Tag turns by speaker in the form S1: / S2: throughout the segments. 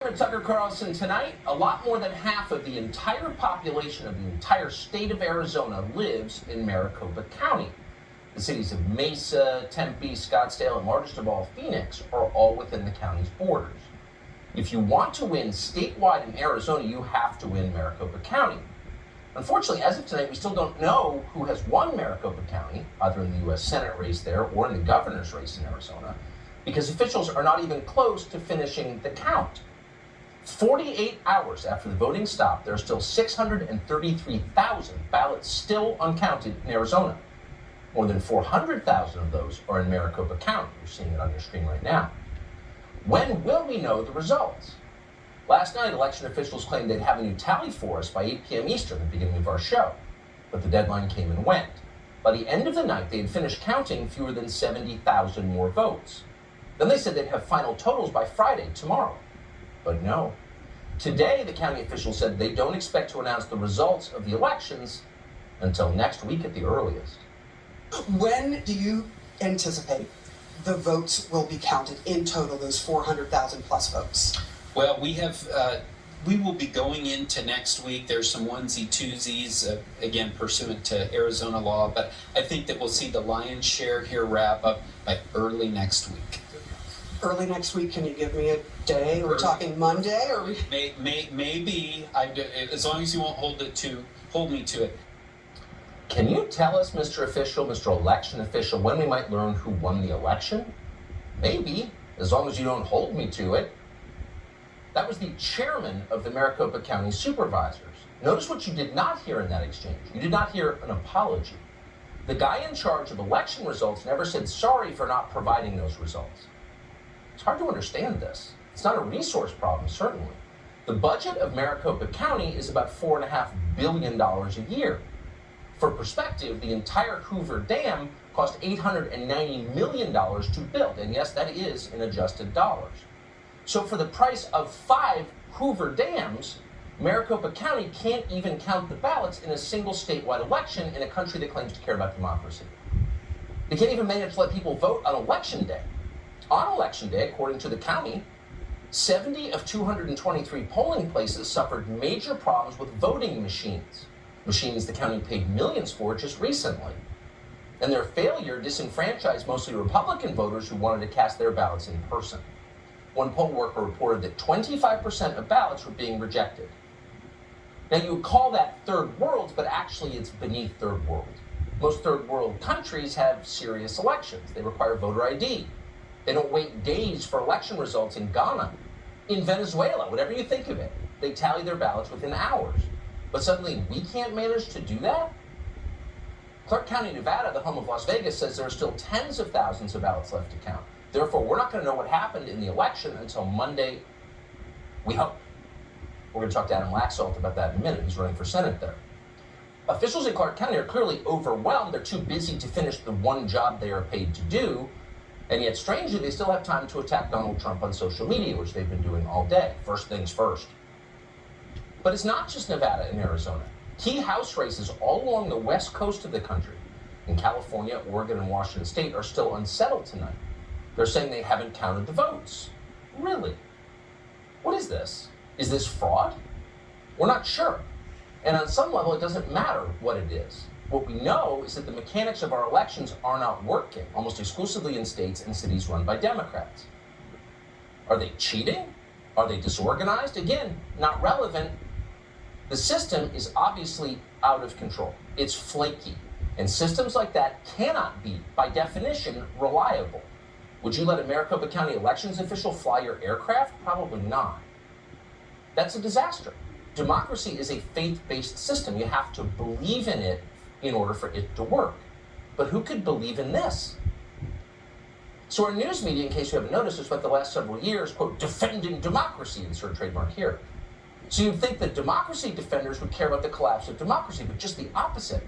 S1: Tucker Carlson tonight. A lot more than half of the entire population of the entire state of Arizona lives in Maricopa County. The cities of Mesa, Tempe, Scottsdale, and largest of all, Phoenix, are all within the county's borders. If you want to win statewide in Arizona, you have to win Maricopa County. Unfortunately, as of tonight, we still don't know who has won Maricopa County, either in the U.S. Senate race there or in the governor's race in Arizona, because officials are not even close to finishing the count. 48 hours after the voting stopped, there are still 633,000 ballots still uncounted in Arizona. More than 400,000 of those are in Maricopa County. You're seeing it on your screen right now. When will we know the results? Last night, election officials claimed they'd have a new tally for us by 8 p.m. Eastern at the beginning of our show, but the deadline came and went. By the end of the night, they had finished counting fewer than 70,000 more votes. Then they said they'd have final totals by Friday, tomorrow. But no. Today, the county officials said they don't expect to announce the results of the elections until next week at the earliest.
S2: When do you anticipate the votes will be counted in total, those 400,000 plus votes?
S3: Well, we will be going into next week. There's some onesie twosies, again, pursuant to Arizona law, but I think that we'll see the lion's share here wrap up by early next week.
S2: Early next week, can you give me a day? We're talking Monday, or
S3: maybe, as long as you won't hold me to it.
S1: Can you tell us, Mr. Official, Mr. Election Official, when we might learn who won the election? Maybe, as long as you don't hold me to it. That was the chairman of the Maricopa County Supervisors. Notice what you did not hear in that exchange. You did not hear an apology. The guy in charge of election results never said sorry for not providing those results. It's hard to understand this. It's not a resource problem, certainly. The budget of Maricopa County is about $4.5 billion a year. For perspective, the entire Hoover Dam cost $890 million to build, and yes, that is in adjusted dollars. So for the price of 5 Hoover Dams, Maricopa County can't even count the ballots in a single statewide election in a country that claims to care about democracy. They can't even manage to let people vote on election day. On election day, according to the county, 70 of 223 polling places suffered major problems with voting machines the county paid millions for just recently. And their failure disenfranchised mostly Republican voters who wanted to cast their ballots in person. One poll worker reported that 25% of ballots were being rejected. Now, you would call that third world, but actually it's beneath third world. Most third world countries have serious elections. They require voter ID. They don't wait days for election results in Ghana. In Venezuela, whatever you think of it, they tally their ballots within hours. But suddenly we can't manage to do that? Clark County, Nevada, the home of Las Vegas, says there are still tens of thousands of ballots left to count. Therefore, we're not going to know what happened in the election until Monday, we hope. We're going to talk to Adam Laxalt about that in a minute. He's running for Senate there. Officials in Clark County are clearly overwhelmed. They're too busy to finish the one job they are paid to do. And yet, strangely, they still have time to attack Donald Trump on social media, which they've been doing all day. First things first. But it's not just Nevada and Arizona. Key House races all along the west coast of the country, in California, Oregon, and Washington State, are still unsettled tonight. They're saying they haven't counted the votes. Really? What is this? Is this fraud? We're not sure. And on some level, it doesn't matter what it is. What we know is that the mechanics of our elections are not working, almost exclusively in states and cities run by Democrats. Are they cheating? Are they disorganized? Again, not relevant. The system is obviously out of control. It's flaky. And systems like that cannot be, by definition, reliable. Would you let a Maricopa County elections official fly your aircraft? Probably not. That's a disaster. Democracy is a faith-based system. You have to believe in it in order for it to work. But who could believe in this? So our news media, in case you haven't noticed, has spent the last several years, quote, defending democracy, insert trademark here. So you'd think that democracy defenders would care about the collapse of democracy, but just the opposite.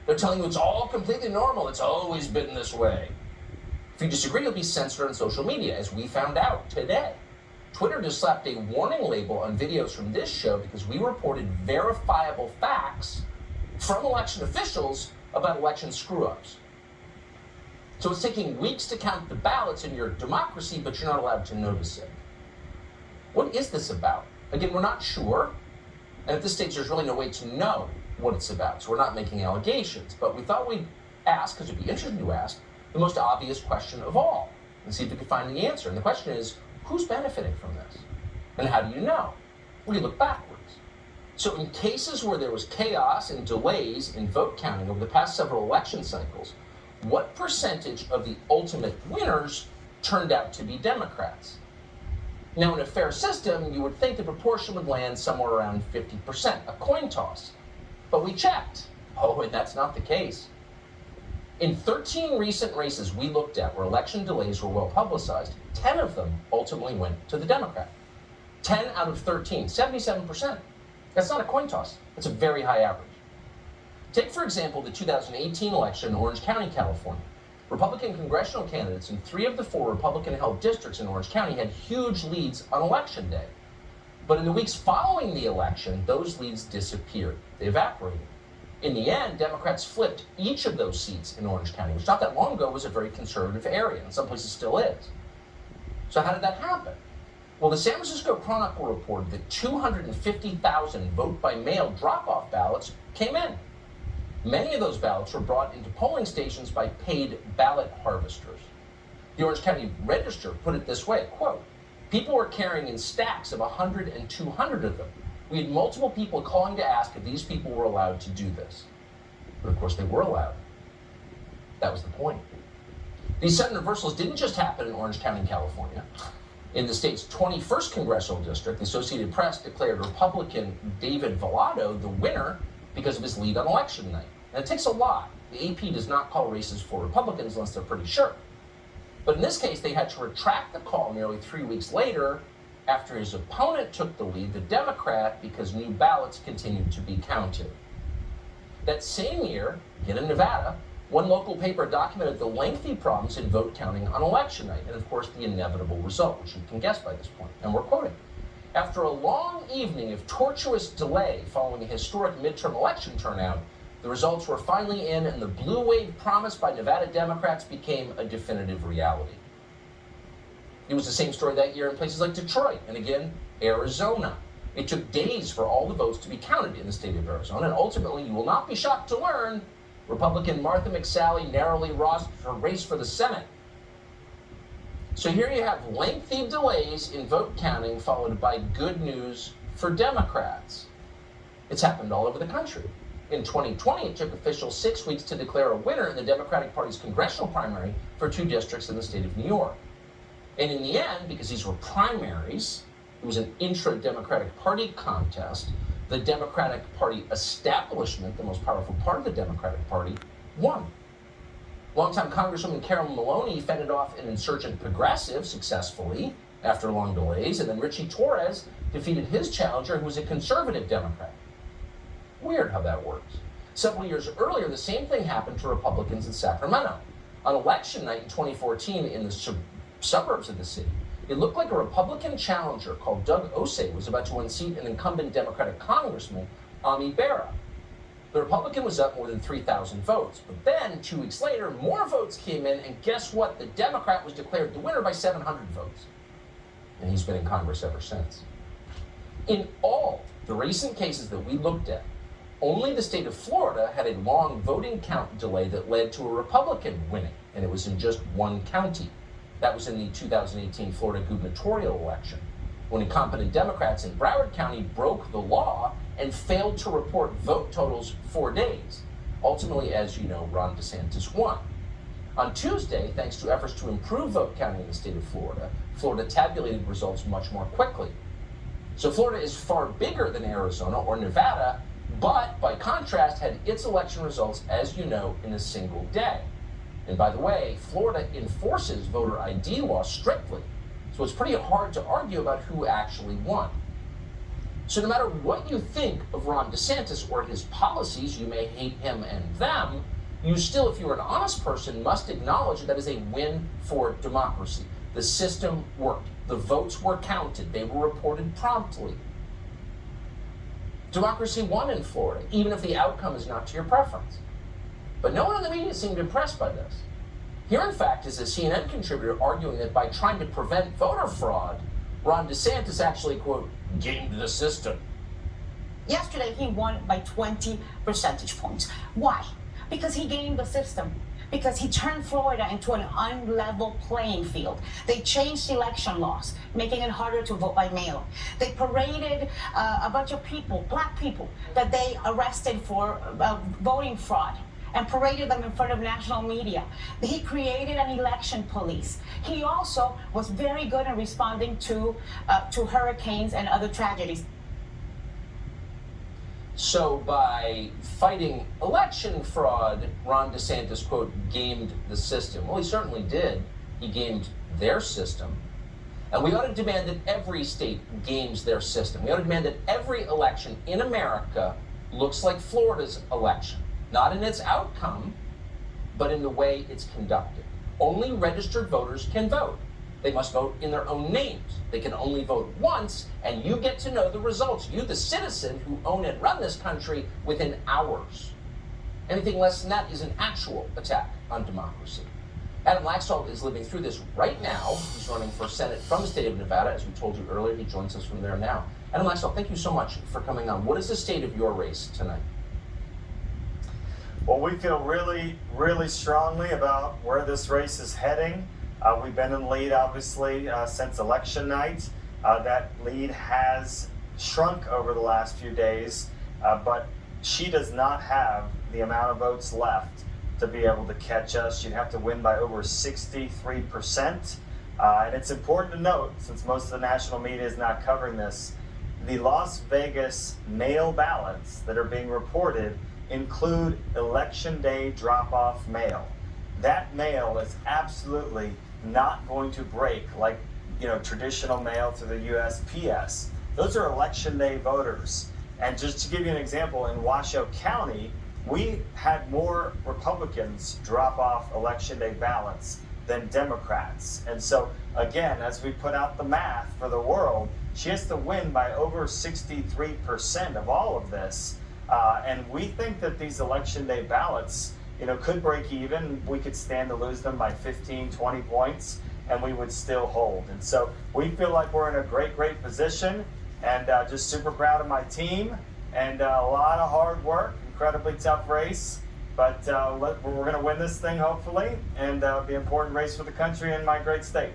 S1: They're telling you it's all completely normal. It's always been this way. If you disagree, you'll be censored on social media, as we found out today. Twitter just slapped a warning label on videos from this show because we reported verifiable facts from election officials about election screw-ups. So it's taking weeks to count the ballots in your democracy, but you're not allowed to notice it. What is this about? Again, we're not sure. And at this stage, there's really no way to know what it's about. So we're not making allegations. But we thought we'd ask, because it'd be interesting to ask, the most obvious question of all and see if we could find the answer. And the question is, who's benefiting from this? And how do you know? Well, you look backwards. So in cases where there was chaos and delays in vote counting over the past several election cycles, what percentage of the ultimate winners turned out to be Democrats? Now, in a fair system, you would think the proportion would land somewhere around 50%, a coin toss. But we checked. Oh, and that's not the case. In 13 recent races we looked at where election delays were well publicized, 10 of them ultimately went to the Democrat. 10 out of 13, 77%. That's not a coin toss. That's a very high average. Take, for example, the 2018 election in Orange County, California. Republican congressional candidates in 3 of the 4 Republican-held districts in Orange County had huge leads on Election Day. But in the weeks following the election, those leads disappeared. They evaporated. In the end, Democrats flipped each of those seats in Orange County, which not that long ago was a very conservative area, and in some places still is. So how did that happen? Well, the San Francisco Chronicle reported that 250,000 vote-by-mail drop-off ballots came in. Many of those ballots were brought into polling stations by paid ballot harvesters. The Orange County Register put it this way, quote, "People were carrying in stacks of 100 and 200 of them. We had multiple people calling to ask if these people were allowed to do this." But of course they were allowed. That was the point. These sudden reversals didn't just happen in Orange County, California. In the state's 21st congressional district, the Associated Press declared Republican David Vallado the winner because of his lead on election night. And it takes a lot. The AP does not call races for Republicans unless they're pretty sure. But in this case, they had to retract the call nearly 3 weeks later after his opponent took the lead, the Democrat, because new ballots continued to be counted. That same year, again in Nevada, one local paper documented the lengthy problems in vote counting on election night, and of course the inevitable result, which you can guess by this point. And we're quoting, "After a long evening of tortuous delay following a historic midterm election turnout, the results were finally in, and the blue wave promised by Nevada Democrats became a definitive reality." It was the same story that year in places like Detroit and again, Arizona. It took days for all the votes to be counted in the state of Arizona, and ultimately, you will not be shocked to learn, Republican Martha McSally narrowly lost her race for the Senate. So here you have lengthy delays in vote counting followed by good news for Democrats. It's happened all over the country. In 2020, it took officials 6 weeks to declare a winner in the Democratic Party's congressional primary for 2 districts in the state of New York. And in the end, because these were primaries, it was an intra-Democratic Party contest, the Democratic Party establishment, the most powerful part of the Democratic Party, won. Longtime Congresswoman Carol Maloney fended off an insurgent progressive successfully after long delays, and then Richie Torres defeated his challenger, who was a conservative Democrat. Weird how that works. Several years earlier, the same thing happened to Republicans in Sacramento. On election night in 2014 in the suburbs of the city, it looked like a Republican challenger called Doug Ose was about to unseat an incumbent Democratic congressman, Ami Bera. The Republican was up more than 3,000 votes, but then 2 weeks later, more votes came in, and guess what? The Democrat was declared the winner by 700 votes. And he's been in Congress ever since. In all the recent cases that we looked at, only the state of Florida had a long voting count delay that led to a Republican winning, and it was in just one county. That was in the 2018 Florida gubernatorial election, when incompetent Democrats in Broward County broke the law and failed to report vote totals 4 days. Ultimately, as you know, Ron DeSantis won. On Tuesday, thanks to efforts to improve vote counting in the state of Florida, Florida tabulated results much more quickly. So Florida is far bigger than Arizona or Nevada, but by contrast had its election results, as you know, in a single day. And by the way, Florida enforces voter ID law strictly, so it's pretty hard to argue about who actually won. So no matter what you think of Ron DeSantis or his policies, you may hate him and them, you still, if you're an honest person, must acknowledge that is a win for democracy. The system worked. The votes were counted. They were reported promptly. Democracy won in Florida, even if the outcome is not to your preference. But no one in the media seemed impressed by this. Here, in fact, is a CNN contributor arguing that by trying to prevent voter fraud, Ron DeSantis actually, quote, gamed the system.
S4: Yesterday, he won by 20 percentage points. Why? Because he gamed the system. Because he turned Florida into an unlevel playing field. They changed election laws, making it harder to vote by mail. They paraded a bunch of people, black people, that they arrested for voting fraud and paraded them in front of national media. He created an election police. He also was very good in responding to hurricanes and other tragedies.
S1: So by fighting election fraud, Ron DeSantis, quote, gamed the system. Well, he certainly did. He gamed their system. And we ought to demand that every state games their system. We ought to demand that every election in America looks like Florida's election. Not in its outcome, but in the way it's conducted. Only registered voters can vote. They must vote in their own names. They can only vote once, and you get to know the results. You, the citizen who own and run this country, within hours. Anything less than that is an actual attack on democracy. Adam Laxalt is living through this right now. He's running for Senate from the state of Nevada. As we told you earlier, he joins us from there now. Adam Laxalt, thank you so much for coming on. What is the state of your race tonight?
S5: Well, we feel really, really strongly about where this race is heading. We've been in the lead, obviously, since election night. That lead has shrunk over the last few days, but she does not have the amount of votes left to be able to catch us. She'd have to win by over 63%. And it's important to note, since most of the national media is not covering this, the Las Vegas mail ballots that are being reported include election day drop-off mail. That mail is absolutely not going to break like traditional mail to the USPS. Those are election day voters. And just to give you an example, in Washoe County, we had more Republicans drop off election day ballots than Democrats. And so again, as we put out the math for the world, she has to win by over 63% of all of this. And we think that these election day ballots could break even. We could stand to lose them by 15, 20 points, and we would still hold. And so we feel like we're in a great, great position, and just super proud of my team, and a lot of hard work, incredibly tough race, but we're going to win this thing, hopefully, and be an important race for the country and my great state.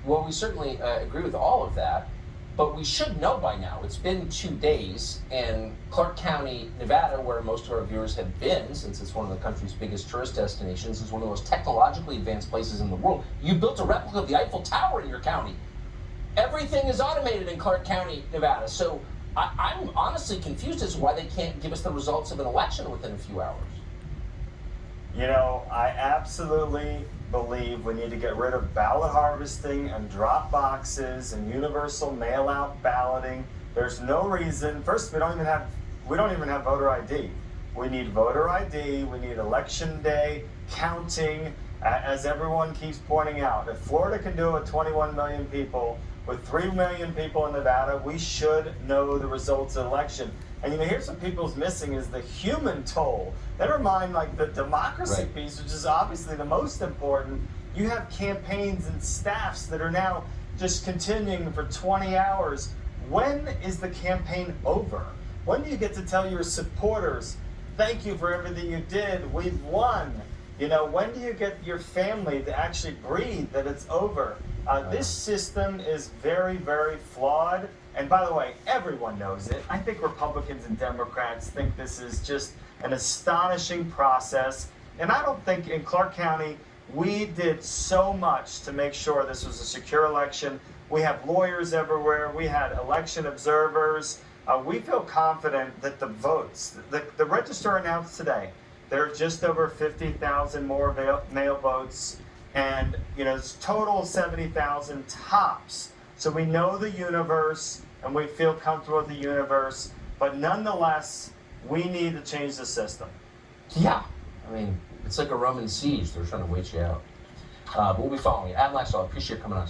S1: Well, we certainly agree with all of that, but we should know by now. It's been 2 days, and Clark County, Nevada, where most of our viewers have been, since it's one of the country's biggest tourist destinations, is one of the most technologically advanced places in the world. You built a replica of the Eiffel Tower in your county. Everything is automated in Clark County, Nevada. So I'm honestly confused as to why they can't give us the results of an election within a few hours.
S5: I absolutely believe we need to get rid of ballot harvesting and drop boxes and universal mail-out balloting. There's no reason. First, we don't even have voter ID. We need voter ID. We need election day counting, as everyone keeps pointing out. If Florida can do it with 21 million people, with 3 million people in Nevada, we should know the results of the election. And here's what people's missing is the human toll. Never mind the democracy
S1: Right.
S5: piece, which is obviously the most important. You have campaigns and staffs that are now just continuing for 20 hours. When is the campaign over? When do you get to tell your supporters, thank you for everything you did, we've won? When do you get your family to actually breathe that it's over? This system is very, very flawed. And by the way, everyone knows it. I think Republicans and Democrats think this is just an astonishing process. And I don't think in Clark County, we did so much to make sure this was a secure election. We have lawyers everywhere. We had election observers. We feel confident that the votes, the register announced today, there are just over 50,000 more mail votes. And, it's total 70,000 tops. So we know the universe and we feel comfortable with the universe, but nonetheless, we need to change the system.
S1: Yeah. It's like a Roman siege. They're trying to wait you out. But we'll be following you. Adam Laxalt, I appreciate you coming on.